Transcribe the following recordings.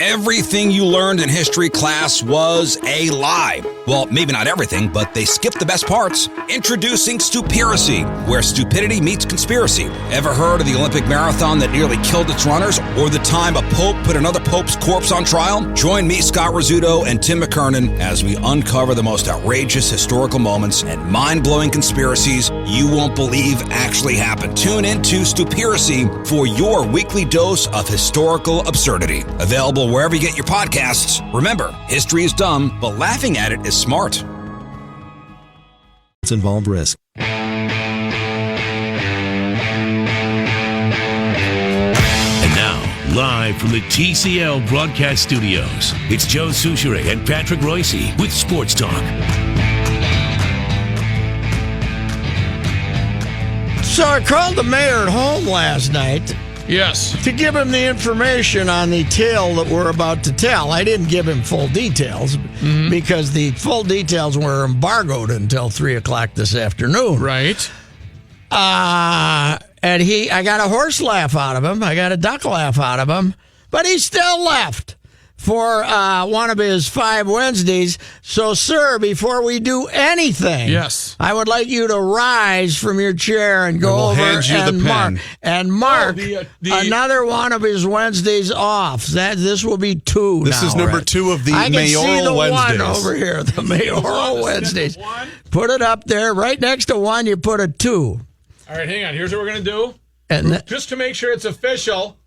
Everything you learned in history class was a lie. Well, maybe not everything, but they skipped the best parts. Introducing Stupiracy, where stupidity meets conspiracy. Ever heard of the Olympic marathon that nearly killed its runners? Or the time a pope put another pope's corpse on trial? Join me, Scott Rizzuto, and Tim McKernan as we uncover the most outrageous historical moments and mind-blowing conspiracies you won't believe actually happened. Tune into Stupiracy for your weekly dose of historical absurdity. Available wherever you get your podcasts. Remember, history is dumb, but laughing at it is smart. It's involved risk. And now, live from the TCL broadcast studios, it's Joe Souchere and Patrick Royce with Sports Talk. So I called the mayor at home last night. Yes. To give him the information on the tale that we're about to tell. I didn't give him full details because the full details were embargoed until 3 o'clock this afternoon. Right. And I got a horse laugh out of him. I got a duck laugh out of him. But he still left for one of his 5 Wednesdays. So, sir, before we do anything, yes, I would like you to rise from your chair and go over and mark another one of his Wednesdays off. This will be 2 This now, is number right? 2 of the I can mayoral see the Wednesdays. 1 over here, the mayoral Wednesdays. Put it up there. Right next to 1, you put a 2. All right, hang on. Here's what we're going to do. And just to make sure it's official,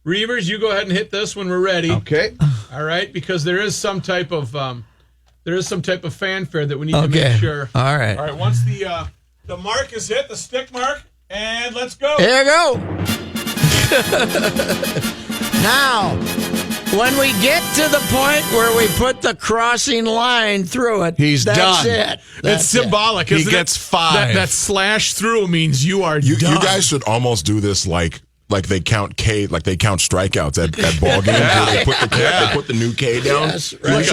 Reavers, you go ahead and hit this when we're ready. Okay. All right, because there is some type of fanfare that we need to make sure. All right. All right. Once the mark is hit, the stick mark, and let's go. Here you go. Now, when we get to the point where we put the crossing line through it, He's that's done. it. It's symbolic. He Isn't it? gets 5. That slash through means you are You done. guys should almost do this like they count strikeouts at ball games where they put the new K down. Yes, right. You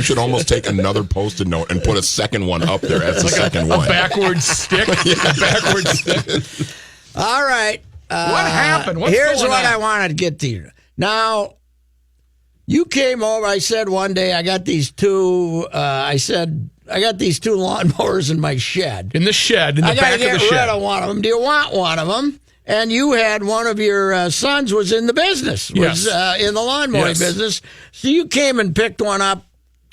should almost take another Post-it note and put a second one up there as the second one. A backwards stick. A backwards stick. All right. What happened? What's Here's going what on? I wanted to get to you. Now, you came over. I said one day I got these 2. I got these 2 lawnmowers in my shed. In the shed, in the I got back to get of the shed. rid of one of them. Do you want one of them? And you had one of your sons was in the business, was in the lawn mowing business. So you came and picked one up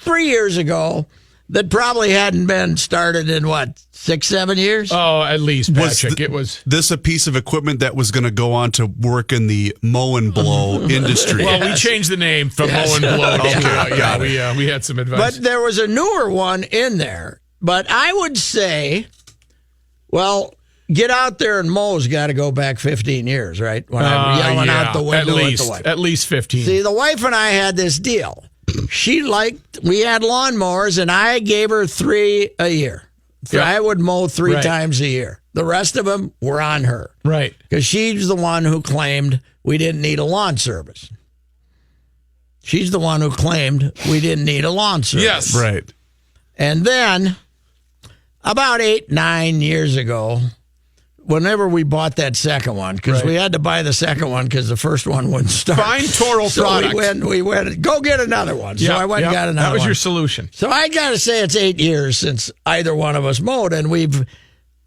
3 years ago that probably hadn't been started in, 6, 7 years? Oh, at least, Patrick. It was this a piece of equipment that was going to go on to work in the mow and blow industry? Well, we changed the name from Mow and Blow. We had some advice. But there was a newer one in there. But I would say, well, get out there and mow's got to go back 15 years, right? When I'm yelling out the window at the wife. At least 15. See, the wife and I had this deal. We had lawnmowers, and I gave her 3 a year. Yep. I would mow 3 Right. times a year. The rest of them were on her. Right. Because she's the one who claimed we didn't need a lawn service. She's the one who claimed we didn't need a lawn service. Yes. Right. And then, about 8, 9 years ago, whenever we bought that second one, because we had to buy the second one because the first one wouldn't start. Fine Toro product. We went, go get another one. So I went and got another one. That was your solution. So I got to say it's 8 years since either one of us mowed, and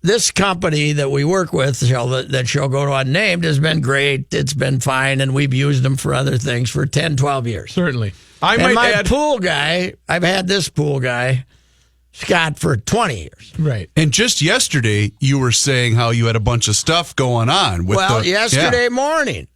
this company that we work with, that shall go unnamed, has been great. It's been fine, and we've used them for other things for 10, 12 years. Certainly. Pool guy, I've had this pool guy, Scott, for 20 years. Right. And just yesterday, you were saying how you had a bunch of stuff going on. Yesterday morning,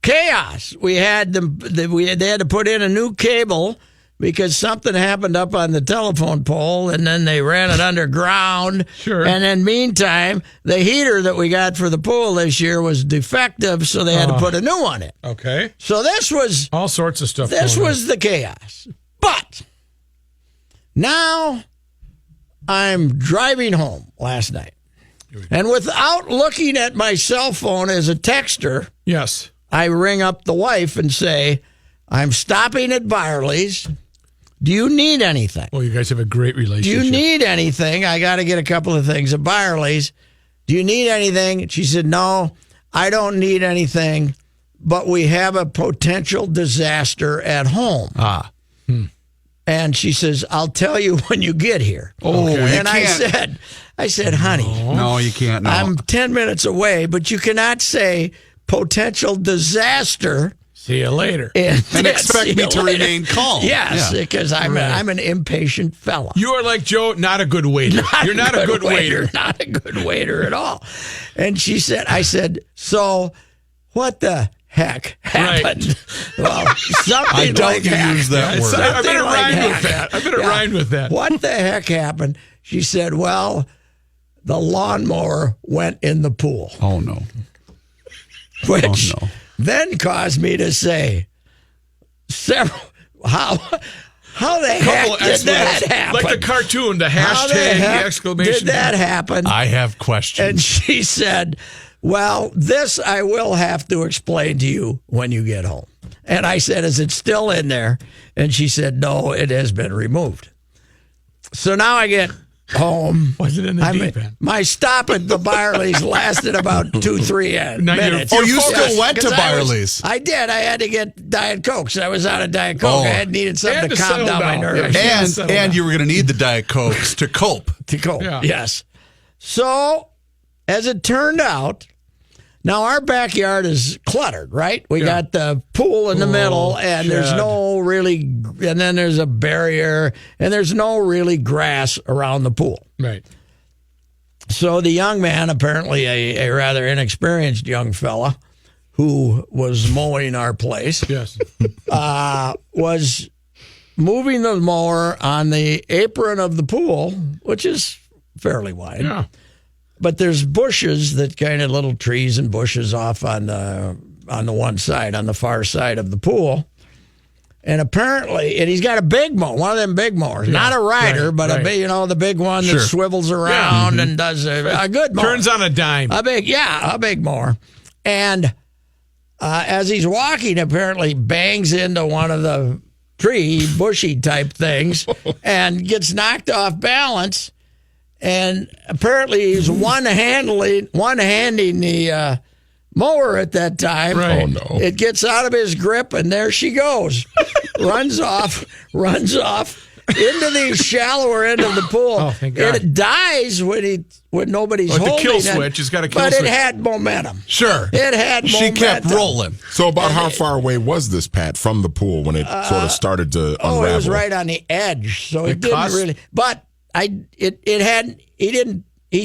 chaos. We had they had to put in a new cable because something happened up on the telephone pole, and then they ran it underground. Sure. And then meantime, the heater that we got for the pool this year was defective, so they had to put a new one in. Okay. So this was all sorts of stuff. This was the chaos. But now I'm driving home last night, and without looking at my cell phone as a texter, yes, I ring up the wife and say, I'm stopping at Byerly's. Do you need anything? Well, you guys have a great Do relationship. you need anything? I got to get a couple of things at Byerly's. Do you need anything? She said, no, I don't need anything, but we have a potential disaster at home. And she says, I'll tell you when you get here. Oh, you and can't. I said, honey, No, you can't. No. I'm 10 minutes away, but you cannot say potential disaster See you later. and expect see me you to later. remain calm. Yes, Yeah. because I'm an impatient fella. You are like Joe, not a good waiter. You're not a good waiter. Not a good waiter at all. And I said, so what the heck happened? Well, something I doubt like you heck. use that word. I better Something like rhyme with heck. that. I better rhyme with that. What the heck happened? She said, well, the lawnmower went in the pool, Oh, no. which Oh, no. then caused me to say, how the heck Couple did that explanations. happen? Like the cartoon, the How the hashtag, the heck exclamation. did that happen? I have questions. And she said, well, this I will have to explain to you when you get home. And I said, is it still in there? And she said, no, it has been removed. So now I get home. Was it in the deep end? My stop at the Byerly's lasted about 2-3 Now you're- minutes. Oh, you Yes, still went to 'Cause Byerly's? I did. I had to get Diet Coke. So I was out of Diet Coke. Oh. I had needed something And to to calm settle down my down. nerves. Yeah. and settle and down. you were going to need the Diet Cokes to cope. To cope. Yeah. Yes. So, as it turned out, now our backyard is cluttered, right? We got the pool in the middle, and there's shed. no really, and then there's a barrier, and there's no really grass around the pool. Right. So the young man, apparently a rather inexperienced young fella, who was mowing our place, Yes. was moving the mower on the apron of the pool, which is fairly wide. Yeah. But there's bushes, that kind of little trees and bushes off on the one side, on the far side of the pool. And apparently, and he's got a big mower, one of them big mowers, not a rider, right, but right. a big, the big one that swivels around and does a good mower. Turns on a dime. A big mower. And as he's walking, apparently bangs into one of the bushy type things and gets knocked off balance. And apparently he's one-handing the mower at that time. Right. Oh, no. It gets out of his grip, and there she goes. runs off into the shallower end of the pool. Oh, thank God. It dies when nobody's Oh, the holding kill it. switch. It's got a kill but switch. it had momentum. Sure. It had She momentum. kept rolling. So about how far away was this, Pat, from the pool when it sort of started to unravel? Oh, it was right on the edge, so it didn't cost- really. But he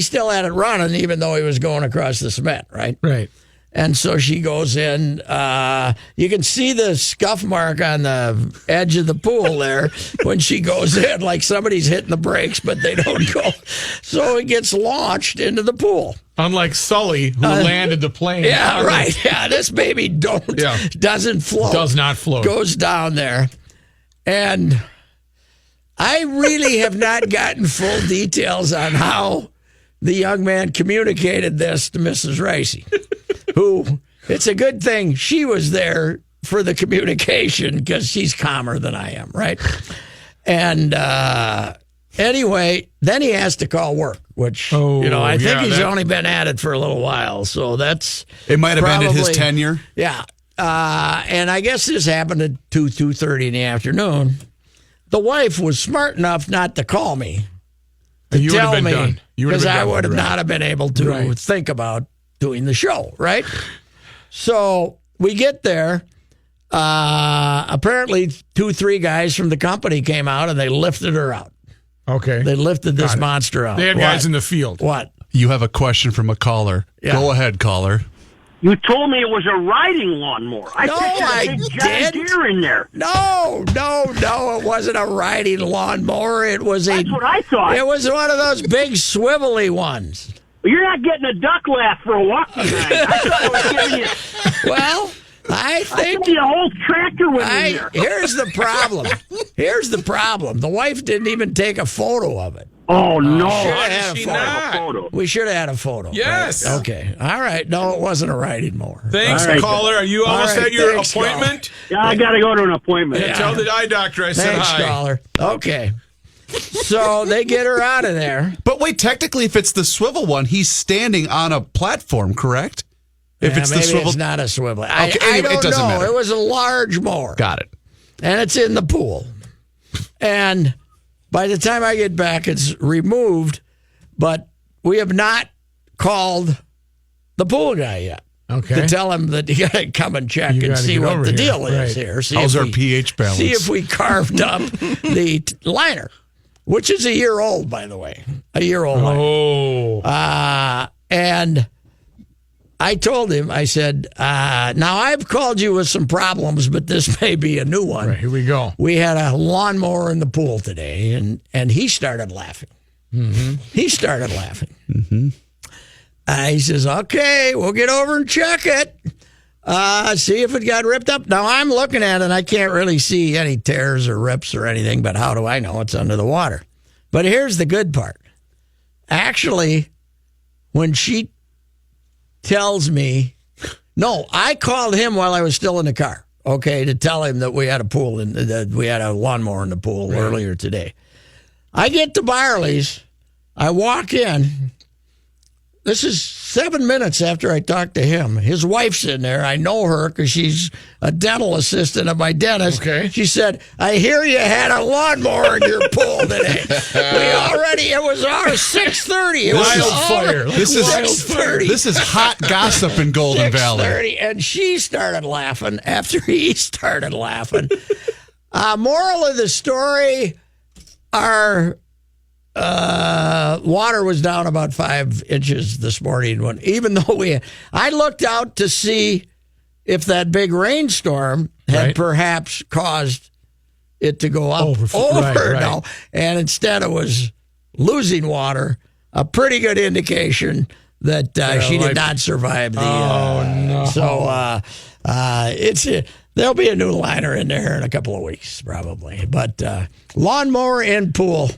still had it running, even though he was going across the cement, right? Right. And so she goes in. You can see the scuff mark on the edge of the pool there when she goes in, like somebody's hitting the brakes, but they don't go. So it gets launched into the pool. Unlike Sully, who landed the plane. Yeah, right. Yeah, this baby doesn't float. Does not float. Goes down there. And I really have not gotten full details on how the young man communicated this to Mrs. Ricey, who, it's a good thing she was there for the communication because she's calmer than I am, right? And anyway, then he has to call work, which, I think he's only been at it for a little while. So that's It might have ended his probably- tenure. Yeah. And I guess this happened at 2:30 in the afternoon. The wife was smart enough not to call me. You would have Tell been me, done. You would have because been I done. would have Right. not have been able to Right. think about doing the show, right? So we get there. Apparently, 2-3 guys from the company came out and they lifted her out. Okay. They lifted this monster out. They had guys in the field. What? You have a question from a caller. Yeah. Go ahead, caller. You told me it was a riding lawnmower. I No, pictured I a big giant didn't. deer in there. No. It wasn't a riding lawnmower. It was That's what I thought. It was one of those big swivelly ones. You're not getting a duck laugh for a walking ride. I thought I was giving you. Well, I I think thought the whole tractor went in there. here's the problem. The wife didn't even take a photo of it. Oh no! Should Why have had did a she photo. not? Photo. We should have had a photo. Yes. Right? Okay. All right. No, it wasn't a riding mower. Thanks, All right. caller. Are you almost right, at your thanks, appointment? Yeah, I got to go to an appointment. Yeah. Tell the eye doctor I said Thanks, hi. caller. Okay. So they get her out of there. But wait, technically, if it's the swivel one, he's standing on a platform, correct? If it's the maybe swivel, it's not a swivel. Okay, I anyway, don't it doesn't know. matter. It was a large mower. Got it. And it's in the pool. And by the time I get back, it's removed, but we have not called the pool guy yet. Okay. To tell him that you got to come and check You and gotta see get what over the here. deal is Right. here. See How's if our we- pH balance? See if we carved up the liner, which is a year old, by the way. A year old liner. Oh. And I told him, I said, now I've called you with some problems, but this may be a new one. Right, here we go. We had a lawnmower in the pool today, and he started laughing. Mm-hmm. He started laughing. Mm-hmm. He says, okay, we'll get over and check it. See if it got ripped up. Now, I'm looking at it, and I can't really see any tears or rips or anything, but how do I know it's under the water? But here's the good part. Actually, when she tells me, no, I called him while I was still in the car, okay, to tell him that we had a pool, that we had a lawnmower in the pool earlier today. I get to Barley's. I walk in. This is 7 minutes after I talked to him. His wife's in there. I know her because she's a dental assistant of my dentist. Okay. She said, I hear you had a lawnmower in your pool today. It was our 6:30. It was Wildfire. This is 6:30. This is hot gossip in Golden Valley. 6:30, and she started laughing after he started laughing. Moral of the story, our water was down about 5 inches this morning. Even though I looked out to see if that big rainstorm had Right. perhaps caused it to go up Right. now, and instead it was losing water. A pretty good indication that she did not survive the. no. So there'll be a new liner in there in a couple of weeks probably, but lawnmower and pool.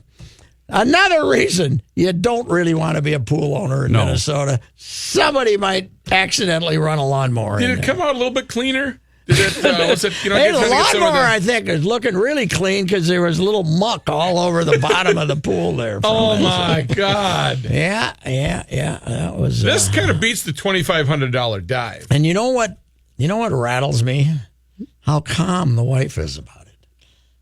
Another reason you don't really want to be a pool owner in Minnesota. Somebody might accidentally run a lawnmower. Did in it there. come out a little bit cleaner? Did it? Was it? You know, Hey, trying the to get some of lawnmower, the- I think, is looking really clean because there was a little muck all over the bottom of the pool there. from Oh it. my God! Yeah. That was This kind of beats the $2,500 dive. And you know what? You know what rattles me? How calm the wife is about it.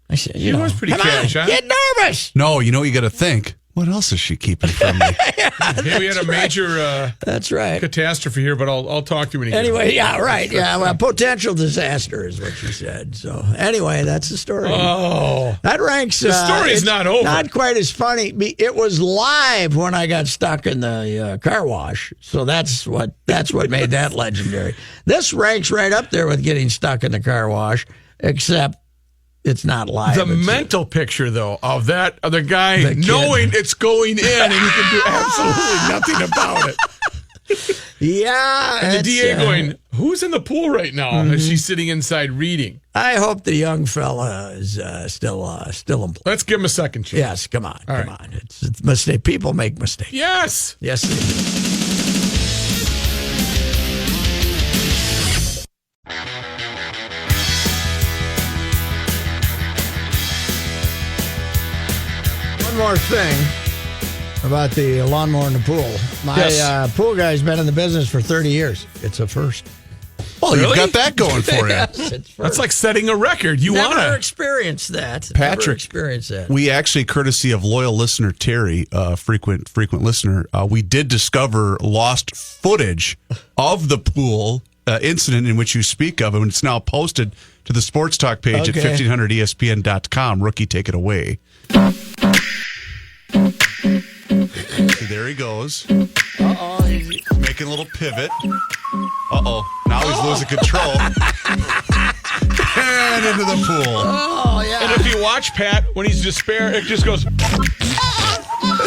I said, you know, was pretty come cash, on, huh? get nervous. No, you know what you got to think. What else is she keeping from me? Hey, we had a major That's right. catastrophe here, but I'll talk to you when you get Anyway, home. yeah, right. Yeah, well, potential disaster is what she said. So, anyway, that's the story. Oh, That ranks. The story's it's not over. Not quite as funny. It was live when I got stuck in the car wash, so that's what made that legendary. This ranks right up there with getting stuck in the car wash, except it's not live. the It's- mental picture though of that other guy The kid. knowing it's going in and he can do absolutely nothing about it. Yeah, And the it's, DA going, "Who's in the pool right now?" As she's sitting inside reading. I hope the young fella is still in place. Let's give him a second chance. Yes, come on, All come right. on. It's mistake. People make mistakes. Yes. Yes, they do. One more thing about the lawnmower in the pool. My Yes. pool guy's been in the business for 30 years. It's a first. Well, you've got that going for you. Yes, it's first. That's like setting a record. You Never want to. experienced that. Never Patrick, experienced that. We actually, courtesy of loyal listener Terry, frequent listener, we did discover lost footage of the pool incident in which you speak of, and it's now posted to the Sports Talk page Okay. at 1500ESPN.com. Rookie, take it away. See, there he goes. Uh-oh. Making a little pivot. Uh-oh. Now he's losing control. And into the pool. Oh, yeah. And if you watch Pat when he's despair, it just goes.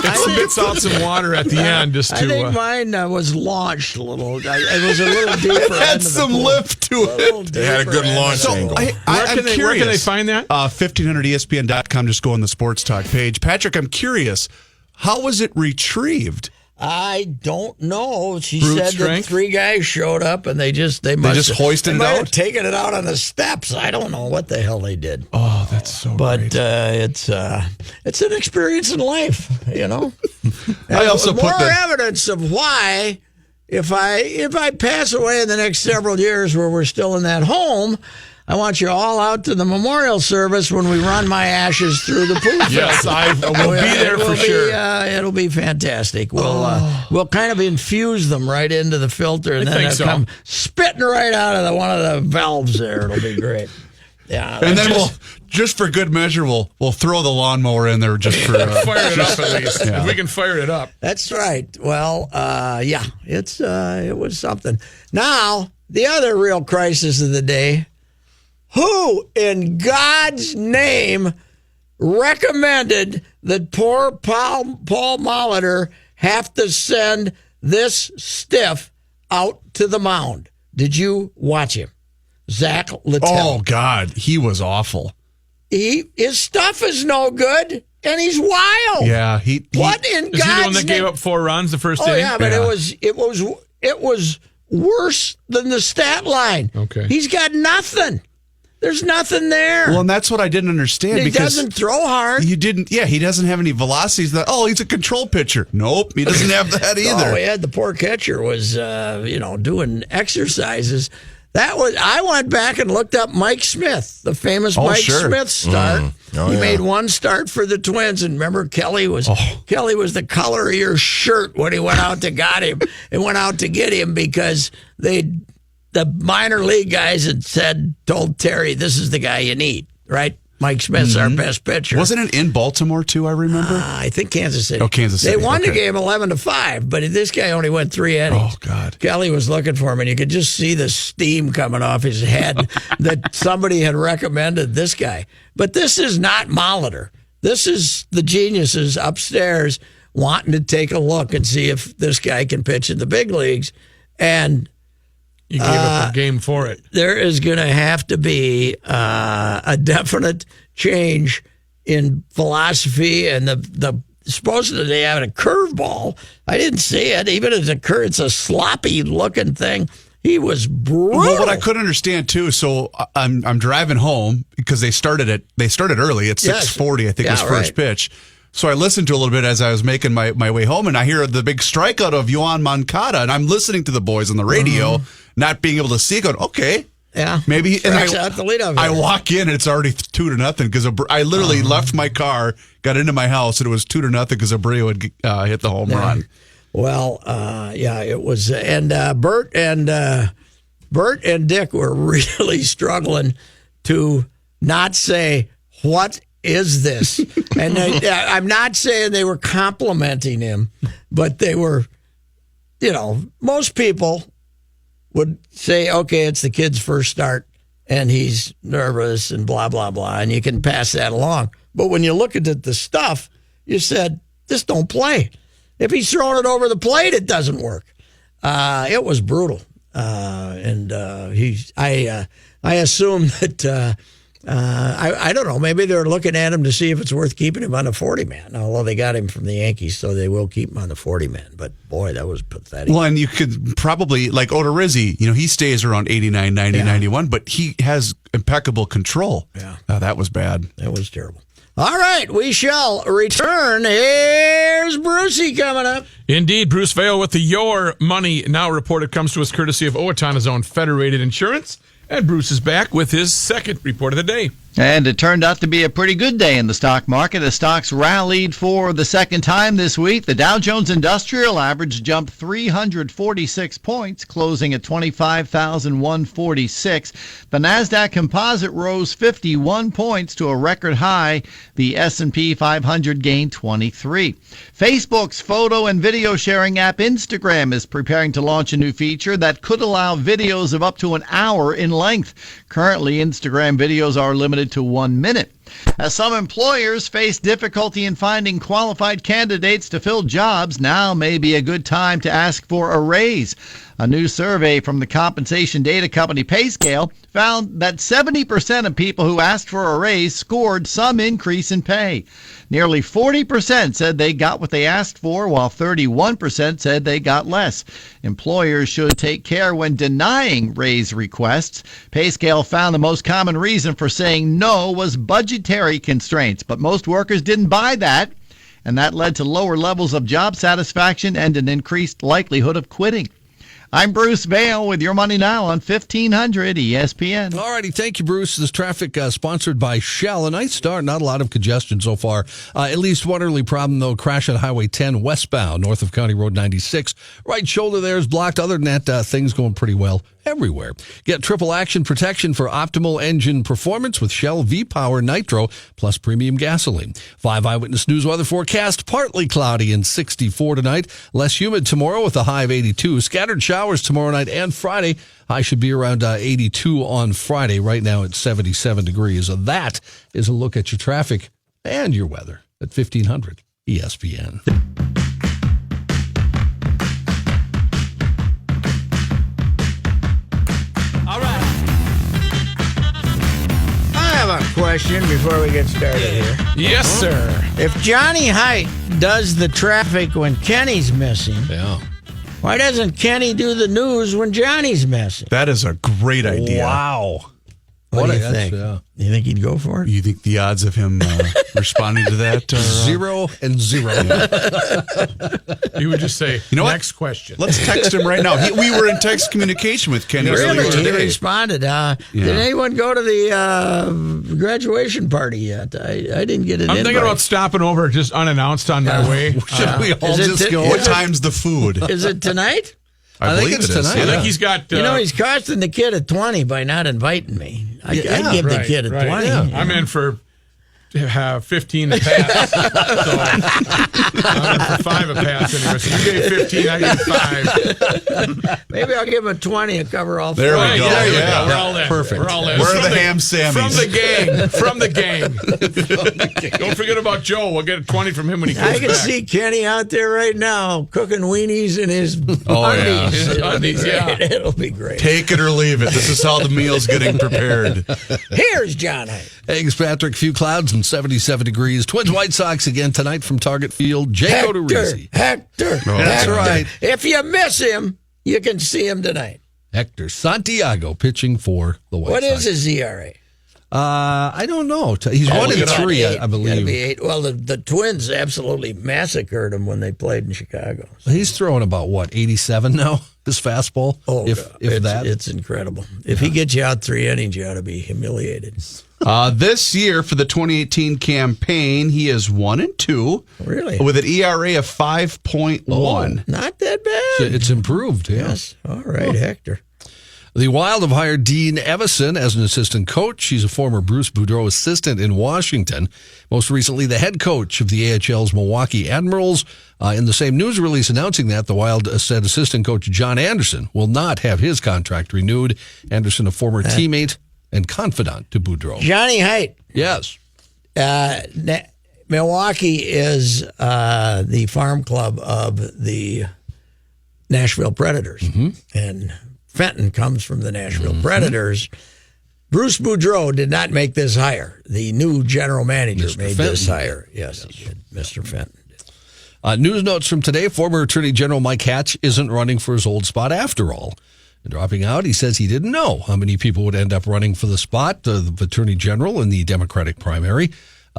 It spits out some water at the end just I think to. mine was launched a little. It was a little deeper. Had into the some pool. lift to A little it. They had a deeper good into launch the pool. angle. Where I'm can they curious. find that? 1500ESPN.com. Just go on the Sports Talk page. Patrick, I'm curious. How was it retrieved? I don't know. She Brute said strength? that 3 guys showed up and they just hoisted it might out? have taken it out on the steps. I don't know what the hell they did. Oh, that's so But great. it's an experience in life, you know. I also more put the- evidence of why if I pass away in the next several years where we're still in that home, I want you all out to the memorial service when we run my ashes through the pool. Yes, I will be there for sure. It'll be fantastic. We'll kind of infuse them right into the filter, and then they'll come spitting right out of one of the valves there. It'll be great. Yeah, and then we'll, just for good measure, we'll throw the lawnmower in there just for fire it up at least. Yeah. If we can fire it up. That's right. Well, yeah, it was something. Now, the other real crisis of the day. Who in God's name recommended that poor Paul Molitor have to send this stiff out to the mound? Did you watch him? Zach Littell. Oh, God. He was awful. His stuff is no good, and he's wild. Yeah. What in God's name? Is he the one that gave up 4 runs the first inning? Yeah, but it was worse than the stat line. Okay. He's got nothing. There's nothing there. Well, and that's what I didn't understand. He because doesn't throw hard. He doesn't have any velocities. He's a control pitcher. Nope, he doesn't have that either. Oh, yeah, the poor catcher was, doing exercises. I went back and looked up Mike Smith, the famous Mike Smith start. He made one start for the Twins, and remember Kelly was the color of your shirt when he went out to get him because the minor league guys had told Terry, this is the guy you need, right? Mike Smith's our best pitcher. Wasn't it in Baltimore, too, I remember? I think Kansas City. Oh, Kansas City. They won the game 11-5, but this guy only went 3 innings. Oh, God. Kelly was looking for him, and you could just see the steam coming off his head that somebody had recommended this guy. But this is not Molitor. This is the geniuses upstairs wanting to take a look and see if this guy can pitch in the big leagues. And you gave up a game for it. There is going to have to be a definite change in philosophy, and the supposedly they have a curveball. I didn't see it. Even as it's a sloppy looking thing. He was brutal. Well, what I couldn't understand too. So I'm driving home because they started early at 6:40. I think was first pitch. So I listened to a little bit as I was making my way home, and I hear the big strikeout of Yohan Moncada, and I'm listening to the boys on the radio, not being able to see, going, okay. Yeah. Maybe. And out the leadoff. I walk in, and it's already 2-0 because I literally left my car, got into my house, and it was 2-0 because Abreu had hit the home run. Well, it was. And Bert and Dick were really struggling to not say, what is this? And I'm not saying they were complimenting him, but they were, most people would say, okay, it's the kid's first start and he's nervous and blah, blah, blah, and you can pass that along. But when you look at the stuff, you said, this don't play. If he's throwing it over the plate, it doesn't work. It was brutal. I assume that, I don't know, maybe they're looking at him to see if it's worth keeping him on the 40-man. Although they got him from the Yankees, so they will keep him on the 40-man. But, boy, that was pathetic. Well, and you could probably, like Odorizzi, he stays around 89, 90, 91, but he has impeccable control. Yeah. That was bad. That was terrible. All right, we shall return. Here's Brucey coming up. Indeed, Bruce Vail with the Your Money Now report. It comes to us courtesy of Owatonna's own Federated Insurance. And Bruce is back with his second report of the day. And it turned out to be a pretty good day in the stock market. The stocks rallied for the second time this week. The Dow Jones Industrial Average jumped 346 points, closing at 25,146. The Nasdaq Composite rose 51 points to a record high. The S&P 500 gained 23. Facebook's photo and video sharing app Instagram is preparing to launch a new feature that could allow videos of up to an hour in length. Currently, Instagram videos are limited to 1 minute. As some employers face difficulty in finding qualified candidates to fill jobs, now may be a good time to ask for a raise. A new survey from the compensation data company PayScale found that 70% of people who asked for a raise scored some increase in pay. Nearly 40% said they got what they asked for, while 31% said they got less. Employers should take care when denying raise requests. PayScale found the most common reason for saying no was budgetary constraints, but most workers didn't buy that, and that led to lower levels of job satisfaction and an increased likelihood of quitting. I'm Bruce Vail with your money now on 1500 ESPN. All righty, thank you, Bruce. This traffic sponsored by Shell. A nice start, not a lot of congestion so far. At least one early problem, though, crash on Highway 10 westbound, north of County Road 96. Right shoulder there is blocked. Other than that, things going pretty well everywhere. Get triple action protection for optimal engine performance with Shell V-Power Nitro plus premium gasoline. 5 Eyewitness News weather forecast, partly cloudy and 64 tonight. Less humid tomorrow with a high of 82. Scattered showers tomorrow night and Friday. High should be around 82 on Friday. Right now it's 77 degrees. That is a look at your traffic and your weather at 1500 ESPN. I have a question before we get started here. Yes, sir. If Johnny Height does the traffic when Kenny's missing, Yeah. why doesn't Kenny do the news when Johnny's missing? That is a great idea. Wow. What do you That's- think? yeah. You think he'd go for it? You think the odds of him responding to that are 0 and 0. He would just say, You know what? next question. Let's text him right now. We were in text communication with Kenny earlier Really? He today. responded. Did anyone go to the graduation party yet? I didn't get an I'm invite. thinking about stopping over just unannounced on my way. Should we all is it just t- go? What time's the food? Is it tonight? I think believe it's it is. tonight. I Yeah. think he's got. You know, he's costing the kid a 20 by not inviting me. I'd give the kid a 20. Yeah. I'm in for 15 a pass. So I'm in for 5 a pass anyway. So you gave 15, I gave 5. Maybe I'll give him a 20 and cover all There four. we go. There you Yeah. go. We're all in. Perfect. We're all in. Where are From the ham Sammies? From the gang. Don't forget about Joe. We'll get a 20 from him when he comes I can back. see Kenny out there right now cooking weenies in his Oh, yeah. undies. His It'll be undies, great. yeah. It'll be great. Take it or leave it. This is how the meal's getting prepared. Here's John Height. Thanks, Patrick. Few clouds and 77 degrees. Twins White Sox again tonight from Target Field. Jake Odorizzi. Hector. That's Hector. right. If you miss him, you can see him tonight. Hector Santiago pitching for the White What Sox. is his ERA? I don't know. He's Oh, 1 and it's 3, eight. I believe. Gotta be 8. Well, the Twins absolutely massacred him when they played in Chicago. He's throwing about, 87 now? His fastball? if it's, that. It's incredible. If he gets you out 3 innings, you ought to be humiliated. This year for the 2018 campaign, he is 1 and 2. Really? With an ERA of 5.1. Not that bad. It's improved, yeah. Yes. All right, Hector. The Wild have hired Dean Evison as an assistant coach. He's a former Bruce Boudreau assistant in Washington. Most recently, the head coach of the AHL's Milwaukee Admirals. In the same news release announcing that, the Wild said assistant coach John Anderson will not have his contract renewed. Anderson, a former teammate and confidant to Boudreau. Johnny Height. Yes. Milwaukee is the farm club of the Nashville Predators. And Fenton comes from the Nashville Predators. Bruce Boudreau did not make this hire. The new general manager made this hire. Yes, he did. Mr. Fenton did. News notes from today. Former Attorney General Mike Hatch isn't running for his old spot after all. And dropping out, he says he didn't know how many people would end up running for the spot of Attorney General in the Democratic primary.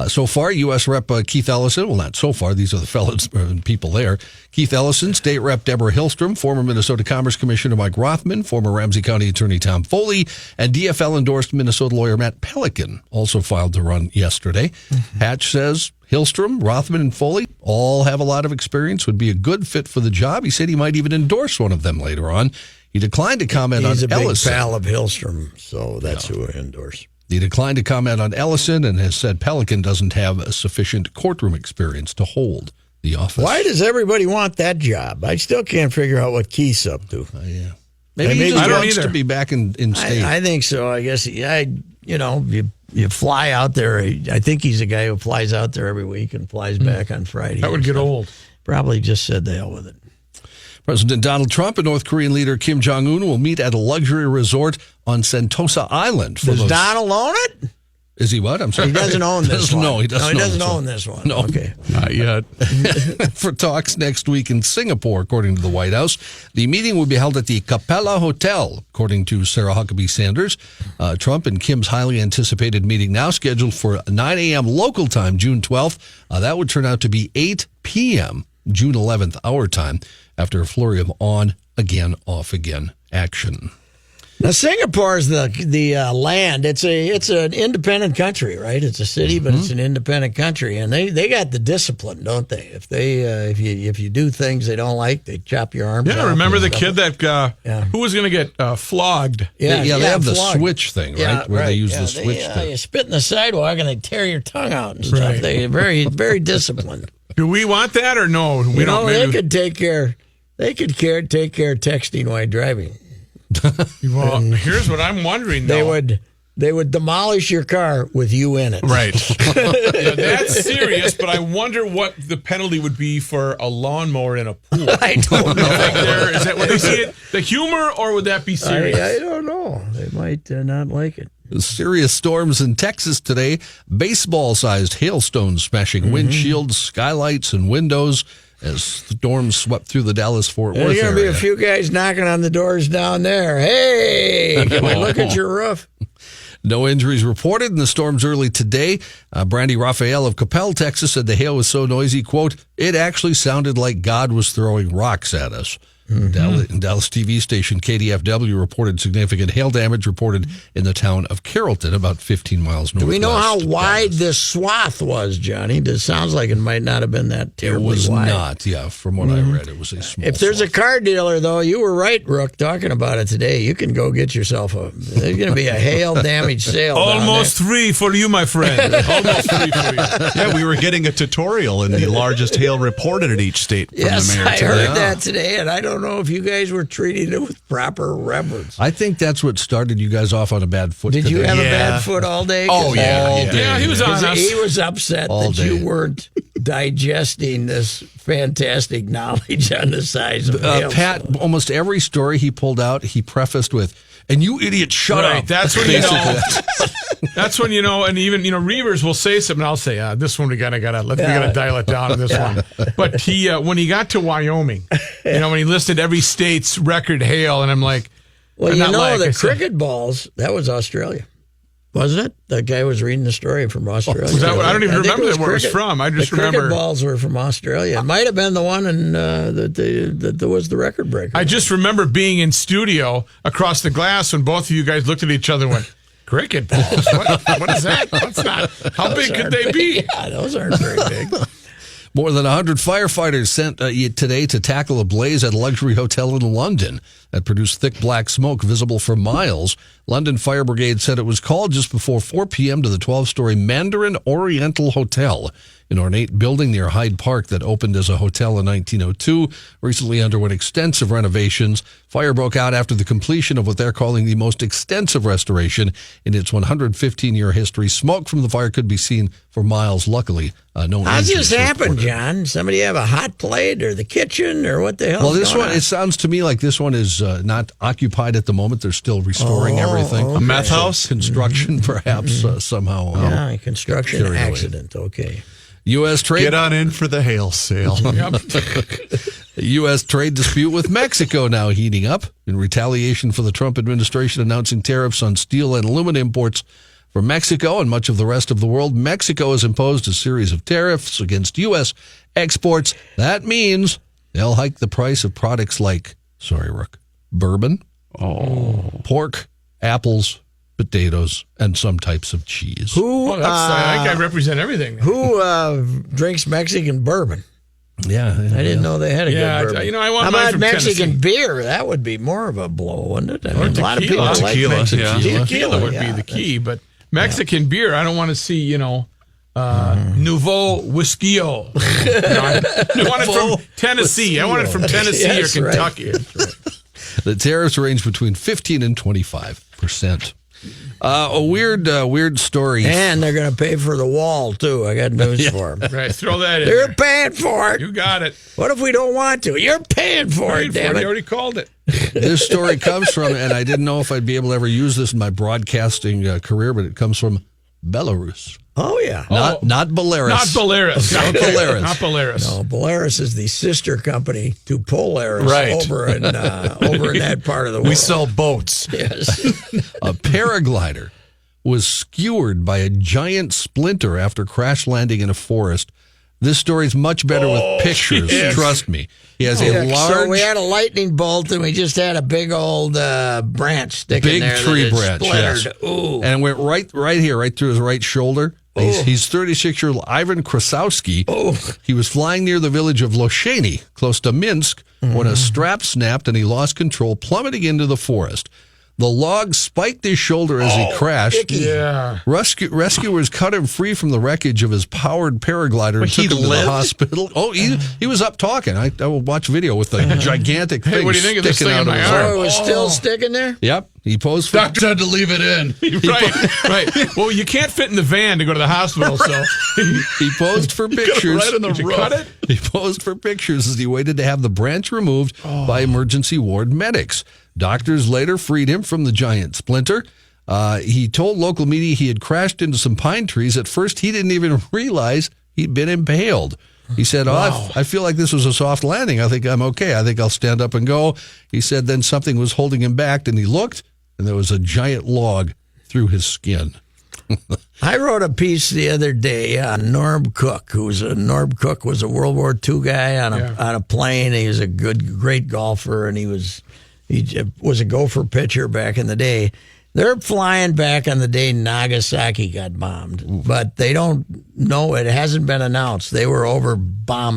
So far, U.S. Rep. Keith Ellison, well, not so far, these are the fellows people there. Keith Ellison, State Rep. Deborah Hillstrom, former Minnesota Commerce Commissioner Mike Rothman, former Ramsey County Attorney Tom Foley, and DFL-endorsed Minnesota lawyer Matt Pelican also filed to run yesterday. Hatch says Hillstrom, Rothman, and Foley all have a lot of experience, would be a good fit for the job. He said he might even endorse one of them later on. He declined to comment He's on a big Ellison. pal of Hillstrom, so that's who I endorse. He declined to comment on Ellison and has said Pelican doesn't have a sufficient courtroom experience to hold the office. Why does everybody want that job? I still can't figure out what Keith's up to. Yeah. Maybe he maybe just I don't wants either. to be back in state. I think so. I guess you fly out there. I think he's a guy who flies out there every week and flies back on Friday. That would get old. Probably just said the hell with it. President Donald Trump and North Korean leader Kim Jong-un will meet at a luxury resort on Sentosa Island. Does Donald own it? Is he what? I'm sorry. He doesn't own this one. No, he doesn't. No, he doesn't own this one. No. Okay. Not yet. For talks next week in Singapore, according to the White House. The meeting will be held at the Capella Hotel, according to Sarah Huckabee Sanders. Trump and Kim's highly anticipated meeting now scheduled for 9 a.m. local time, June 12th. That would turn out to be 8 p.m. June 11th, our time, after a flurry of on again, off again action. Now, Singapore is the land. It's an independent country, right? It's a city, but it's an independent country, and they got the discipline, don't they? If you do things they don't like, they chop your arms off. Yeah, remember the kid that who was going to get flogged? They have the flogged. switch thing, right? Where they use the switch thing. You spit in the sidewalk and they tear your tongue out and stuff. Right. They're very, very disciplined. Do we want that or no? We don't. They could take care. They could take care of texting while driving. Well, here's what I'm wondering. Though. They would demolish your car with you in it. Right. Yeah, that's serious, but I wonder what the penalty would be for a lawnmower in a pool. I don't know. Is that what they see it? The humor, or would that be serious? I don't know. They might not like it. Serious storms in Texas today. Baseball-sized hailstones smashing windshields, skylights, and windows as storms swept through the Dallas-Fort Worth There's going to be area. a few guys knocking on the doors down there. Hey, can we look at your roof? No injuries reported in the storms early today. Brandy Raphael of Coppell, Texas, said the hail was so noisy, quote, it actually sounded like God was throwing rocks at us. Dallas TV station KDFW reported significant hail damage reported in the town of Carrollton, about 15 miles northwest. Do we know how of wide Dallas. this swath was, Johnny? It sounds like it might not have been that It terribly was wide. not, yeah. From what I read, it was a small If there's a swath. car dealer, though, you were right, Rook, talking about it today. You can go get yourself there's going to be a hail damage sale. Almost 3 for you, my friend. Almost 3 for you. Yeah, we were getting a tutorial in the largest hail reported in each state from Yes, the mayor I today. heard that today, and I don't know if you guys were treating it with proper reverence. I think that's what started you guys off on a bad foot Did you today. have a Yeah. bad foot all day? Oh, yeah. All yeah. day. Yeah, he was on Because us. he was upset All that you day. weren't digesting this fantastic knowledge on the size of hail. Pat, almost every story he pulled out, he prefaced with, and you idiot, shut Right, up. that's when you know. That's when you know, and even Reavers will say something. I'll say, this one we gotta dial it down on this one. But he when he got to Wyoming, when he listed every state's record hail, and I'm like, Well, not like, I the said- cricket balls, that was Australia. Wasn't it? That guy was reading the story from Australia. Was that what- I don't even think remember it where it was cricket. from. I just the remember- cricket balls were from Australia. It might have been the one that was the record breaker. I just remember being in studio across the glass when both of you guys looked at each other and went, cricket balls? What is that? That's not. How big could they be? Yeah, those aren't very big. More than 100 firefighters sent today to tackle a blaze at a luxury hotel in London that produced thick black smoke visible for miles. London Fire Brigade said it was called just before 4 p.m. to the 12-story Mandarin Oriental Hotel, an ornate building near Hyde Park that opened as a hotel in 1902, recently underwent extensive renovations. Fire broke out after the completion of what they're calling the most extensive restoration in its 115-year history. Smoke from the fire could be seen for miles. Luckily, no How's injuries this happen, reported. John? Somebody have a hot plate or the kitchen or what the hell? Well, this one, it sounds to me like this one is not occupied at the moment. They're still restoring everything. okay. A meth house? Construction, perhaps, somehow. Yeah, construction carried away. accident. Okay. U.S. trade Get on in for the hail sale. U.S. trade dispute with Mexico now heating up in retaliation for the Trump administration announcing tariffs on steel and aluminum imports from Mexico and much of the rest of the world. Mexico has imposed a series of tariffs against U.S. exports. That means they'll hike the price of products like, bourbon, pork, apples, potatoes, and some types of cheese. Who I think I represent everything. drinks Mexican bourbon? Yeah. I didn't know they had a Yeah, good bourbon. I want How mine about from Mexican Tennessee. beer? That would be more of a blow, wouldn't it? I mean, a lot of people tequila. like Tequila, Mexican yeah. Tequila would be the key, but Mexican beer, I don't want to see, Nouveau Whiskio. I want it from Tennessee. I want it from Tennessee Yes, or right. Kentucky. The tariffs range between 15 and 25%. A weird story. And they're going to pay for the wall, too. I got news for them. Right, throw that in. They're there. paying for it. You got it. What if we don't want to? You're paying for it, damn You it. already called it. This story comes from, and I didn't know if I'd be able to ever use this in my broadcasting career, but it comes from Belarus. Oh, yeah. Not Belarus. Not Belarus. Not Belarus. Not Belarus. No, Belarus is the sister company to Polaris Right. over in that part of the world. We sell boats. Yes. A paraglider was skewered by a giant splinter after crash landing in a forest. This story's much better with pictures. yes. Trust me. He has a large, So we had a lightning bolt, and we just had a big old branch sticking big there. tree that had branch, yes. splintered. Ooh. And it went right here, right through his right shoulder. He's 36-year-old Ivan Krasowski. He was flying near the village of Losheny, close to Minsk, when a strap snapped and he lost control, plummeting into the forest. The log spiked his shoulder as he crashed. Yeah. Rescuers cut him free from the wreckage of his powered paraglider and took him to the hospital. Oh, he was up talking. I will watch video with the gigantic thing what do you think of this sticking thing out in of my his arm? Oh, it was still sticking there? Yep. He posed for... Doctor said to leave it in. Right. Well, you can't fit in the van to go to the hospital, so He posed for pictures. Right in the did you roof. cut it? He posed for pictures as he waited to have the branch removed by emergency ward medics. Doctors later freed him from the giant splinter. He told local media he had crashed into some pine trees. At first, he didn't even realize he'd been impaled. He said, I feel like this was a soft landing. I think I'm okay. I think I'll stand up and go. He said then something was holding him back, and he looked, and there was a giant log through his skin. I wrote a piece the other day on Norb Cook, Norb Cook was a World War II guy on a plane. He was a great golfer, and he was a gopher pitcher back in the day. They're flying back on the day Nagasaki got bombed, but they don't know. It hasn't been announced. They were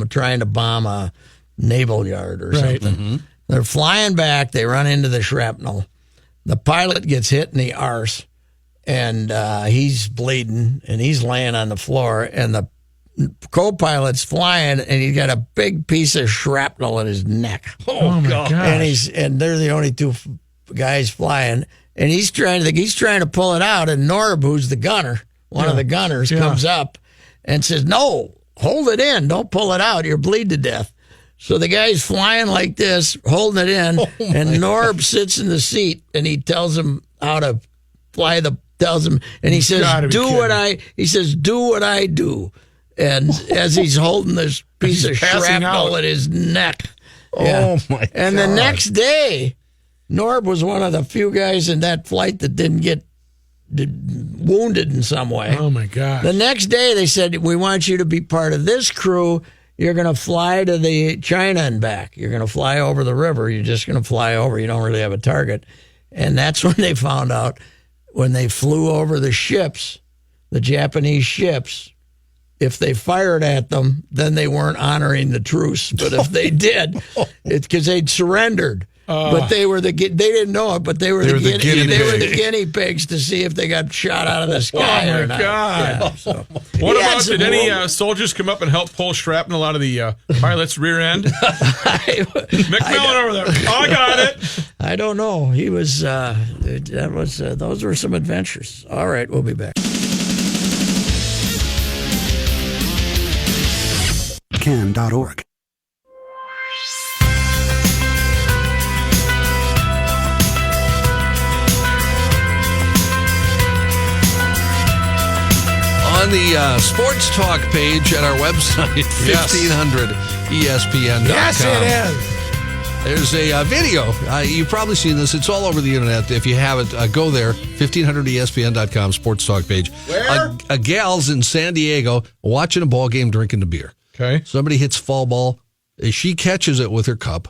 trying to bomb a naval yard or something. Mm-hmm. They're flying back. They run into the shrapnel. The pilot gets hit in the arse, and he's bleeding, and he's laying on the floor, and the co-pilot's flying, and he's got a big piece of shrapnel in his neck. Oh my God. And they're the only two guys flying, and he's trying to pull it out, and Norb, who's the gunner, one of the gunners, comes up and says, "No, hold it in, don't pull it out, you'll bleed to death." So the guy's flying like this, holding it in, and Norb sits in the seat, and he tells him how to fly and he says, "Do what I do." And as he's holding this piece of shrapnel in his neck. Oh, my God. And the next day, Norb was one of the few guys in that flight that didn't get wounded in some way. Oh, my God. The next day, they said, "We want you to be part of this crew. You're going to fly to the China and back. You're going to fly over the river. You're just going to fly over. You don't really have a target." And that's when they found out, when they flew over the ships, the Japanese ships, if they fired at them, then they weren't honoring the truce. But if they did, it's because they'd surrendered. But they didn't know it, but they were the guinea pigs to see if they got shot out of the sky or not. God. Yeah, so. What about, did any soldiers come up and help pull shrapnel out of the pilot's rear end? McMillan over there. Oh, I got it. I don't know. He was, those were some adventures. All right, we'll be back. Can.org. On the Sports Talk page at our website, 1500ESPN.com. Yes, it is. There's a video. You've probably seen this. It's all over the internet. If you haven't, go there, 1500ESPN.com, Sports Talk page. Where? A gal's in San Diego watching a ball game, drinking a beer. Okay. Somebody hits foul ball. She catches it with her cup.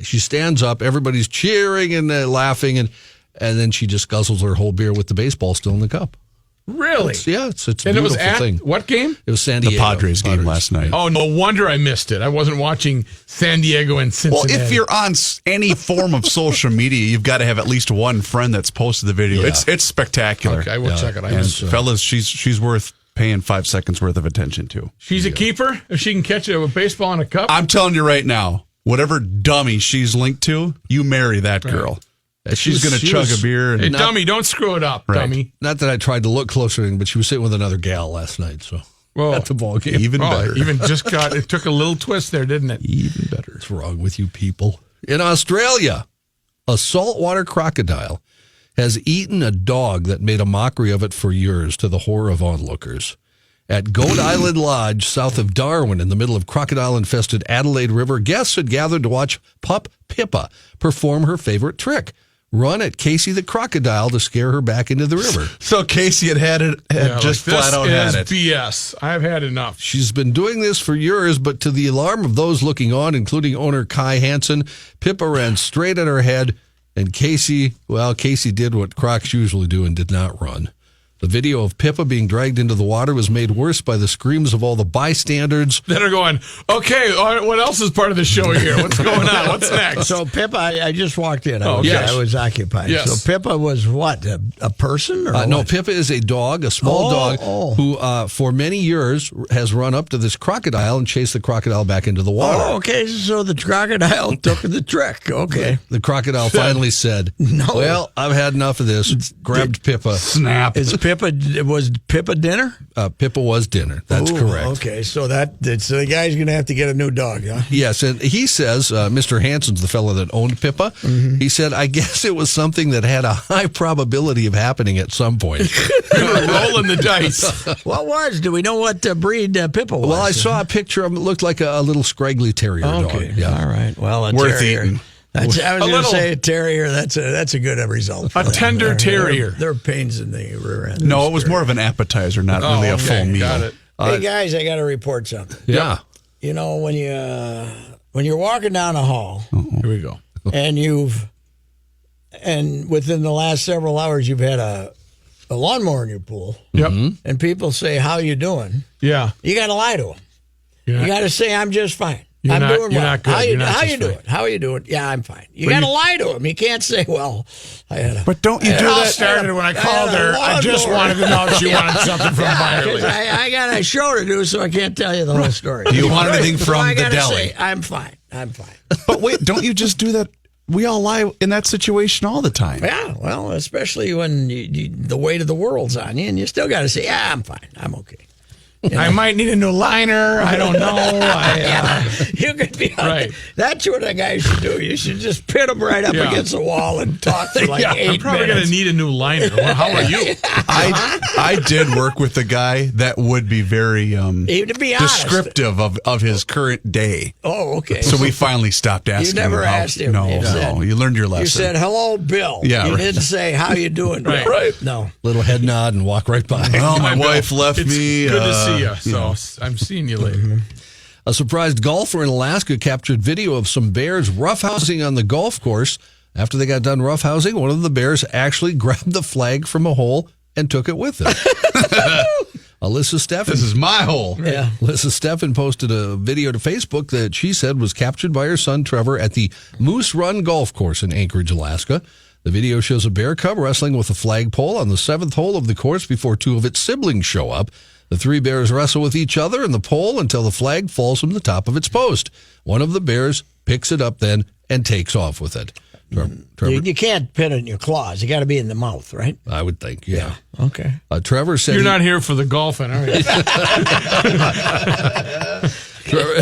She stands up. Everybody's cheering and laughing, and then she just guzzles her whole beer with the baseball still in the cup. Really? It's a and beautiful it was at thing. What game? It was San Diego. The Padres game last night. Oh, no wonder I missed it. I wasn't watching San Diego and Cincinnati. Well, if you're on any form of social media, you've got to have at least one friend that's posted the video. Yeah. It's spectacular. Okay, I will check it out. And fellas, she's worth paying 5 seconds worth of attention to. She's a keeper if she can catch a baseball in a cup. I'm telling you right now, whatever dummy she's linked to, you marry that girl. She's going to chug a beer. Hey, And dummy, don't screw it up, dummy. Not that I tried to look closer, but she was sitting with another gal last night, so at the ball game. Even better. It took a little twist there, didn't it? Even better. What's wrong with you people? In Australia, a saltwater crocodile has eaten a dog that made a mockery of it for years, to the horror of onlookers. At Goat Island Lodge, south of Darwin, in the middle of crocodile-infested Adelaide River, guests had gathered to watch pup Pippa perform her favorite trick, run at Casey the crocodile to scare her back into the river. So Casey had just flat out had it. BS. I've had enough. She's been doing this for years, but to the alarm of those looking on, including owner Kai Hansen, Pippa ran straight at her head, and Casey did what crocs usually do and did not run. The video of Pippa being dragged into the water was made worse by the screams of all the bystanders that are going, okay, all right, what else is part of the show here? What's going on? What's next? So Pippa, I just walked in. I was occupied. Yes. So Pippa was what, a person? Or no, what? Pippa is a dog, a small dog, who for many years has run up to this crocodile and chased the crocodile back into the water. Oh, okay. So the crocodile took the trick. Okay. The crocodile finally said, well, I've had enough of this. Grabbed Pippa. Snap. Was Pippa dinner? Pippa was dinner. That's correct. Okay, so the guy's going to have to get a new dog, huh? Yes, and he says, Mr. Hansen's the fellow that owned Pippa. He said, I guess it was something that had a high probability of happening at some point. We were rolling the dice. What was? Do we know what breed Pippa was? Well, I saw a picture of him. It looked like a little scraggly terrier dog. Yeah. All right. Well, a Worth terrier. eating. I was going to say a terrier. That's a good result. A tender terrier. They're pains in the rear end. No, it was more of an appetizer, not really a full meal. Got it. Hey guys, I got to report something. Yeah. You know, when you're walking down a hall, Here we go. and within the last several hours you've had a lawnmower in your pool. Yep. And people say, "How you doing?" Yeah. You got to lie to them. You got to say, "I'm just fine. You're I'm not- doing you're well." not good. How You're you not how just you doing? fine. How you doing? Yeah, I'm fine. You got to lie to them. You can't say, "Well, I had a." But don't you do It all that? started when I called had a her. I just lawnmower. wanted to know if she wanted something from Because Byerly. I got a show to do, so I can't tell you the whole story. Do you want anything So from I the gotta deli? say, I'm fine. I'm fine. But wait, don't you just do that? We all lie in that situation all the time. Yeah, well, especially when the weight of the world's on you, and you still got to say, "Yeah, I'm fine. I'm okay." I might need a new liner. I don't know. You could be Right. That's what a guy should do. You should just pit him right up Yeah. against the wall and talk for like 8 I'm probably going minutes. to need a new liner. Well, how are you? I did work with a guy that would be very To be honest. descriptive of his current day. Oh, okay. So we finally stopped asking. never him how- asked him. No, You said- no. You learned your lesson. You said, "Hello, Bill." Yeah, You right. didn't say, "How you doing?" Right. Right. No. Little head nod and walk right by. Well, my Bill. wife left It's me. Good to see you. So I'm seeing you later. A surprised golfer in Alaska captured video of some bears roughhousing on the golf course. After they got done roughhousing, one of the bears actually grabbed the flag from a hole and took it with him. Alyssa Steffen. This is my hole. Yeah. Alyssa Steffen posted a video to Facebook that she said was captured by her son Trevor at the Moose Run Golf Course in Anchorage, Alaska. The video shows a bear cub wrestling with a flagpole on the 7th hole of the course before two of its siblings show up. The three bears wrestle with each other and the pole until the flag falls from the top of its post. One of the bears picks it up then and takes off with it. Trevor, You can't pit it in your claws. You got to be in the mouth, right? I would think, yeah. Okay. Trevor said You're not here for the golfing, are you?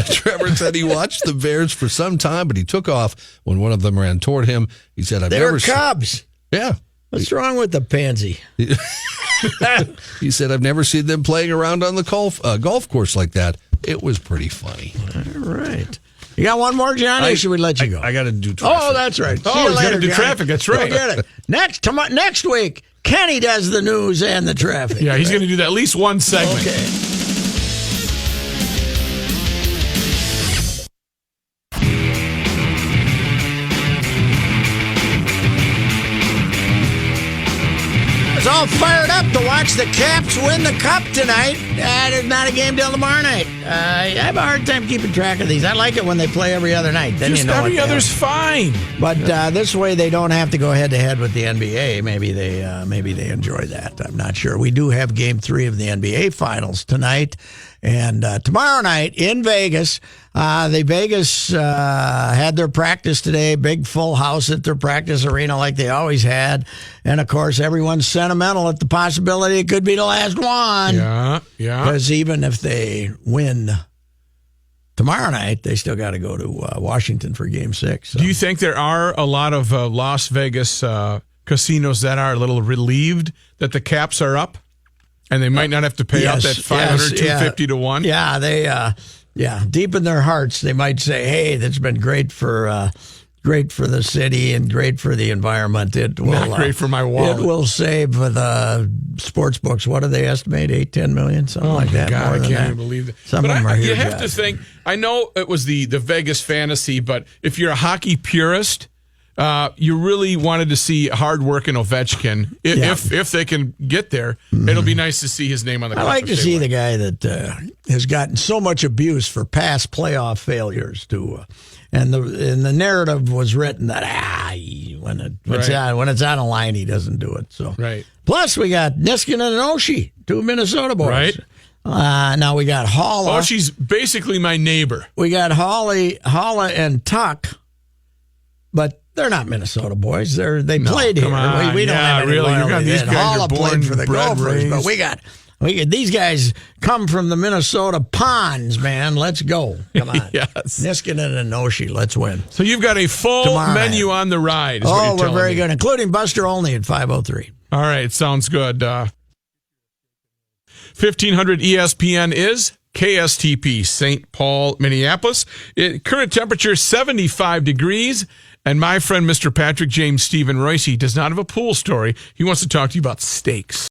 Trevor said he watched the bears for some time, but he took off when one of them ran toward him. He said, "I've They're never cubs. Yeah. What's wrong with the pansy? He said, "I've never seen them playing around on the golf course like that. It was pretty funny." All right. You got one more, Johnny, or should we let you go? I got to do traffic. Oh, that's right. Oh, See you he's gotta later, do Johnny. traffic, that's right. Forget it. Next week, Kenny does the news and the traffic. Yeah, he's going to do that at least one segment. Okay. It's all fired up to watch the Caps win the Cup tonight. There's not a game till tomorrow night. I have a hard time keeping track of these. I like it when they play every other night. Then Just you know every what they other's fine. But this way, they don't have to go head to head with the NBA. Maybe they enjoy that. I'm not sure. We do have Game 3 of the NBA Finals tonight, and tomorrow night in Vegas. The Vegas had their practice today. Big full house at their practice arena, like they always had. And of course, everyone's sentimental at the possibility it could be the last one. Yeah. Because even if they win tomorrow night, they still got to go to Washington for Game 6. So. Do you think there are a lot of Las Vegas casinos that are a little relieved that the caps are up? And they might not have to pay out that 500, 250 to 1? Yeah, they deep in their hearts, they might say, "Hey, that's been great for great for the city and great for the environment. It will Not great for my wallet. It will save the sports books. What do they estimate? 8-10 million, something like that. God, more I than can't that. even believe that. Some but of them are you huge have to guys. think. I know it was the Vegas fantasy, but if you're a hockey purist, you really wanted to see hard work in Ovechkin. If they can get there, it'll be nice to see his name on the. I like to see the guy that has gotten so much abuse for past playoff failures too, and the narrative was written that when it's on a line he doesn't do it. So right. Plus we got Niskanen and Oshie, two Minnesota boys. Right. Now we got Halla. Oh, she's basically my neighbor. We got Halla and Tuck, but they're not Minnesota boys. They played here. Come on. We don't have any really. loyalty. These And guys Halla are born, played for the bred, Gophers, raised. but we got these guys come from the Minnesota ponds, man. Let's go. Come on. Yes. Niskanen and Oshie, let's win. So you've got a full Tomorrow menu night. on the ride. Is what Oh, you're we're telling very me. good, including Buster Olney at 5:03. All right, sounds good. 1500 ESPN is KSTP, St. Paul, Minneapolis. Current temperature 75 degrees. And my friend, Mr. Patrick James Stephen Royce, does not have a pool story. He wants to talk to you about steaks.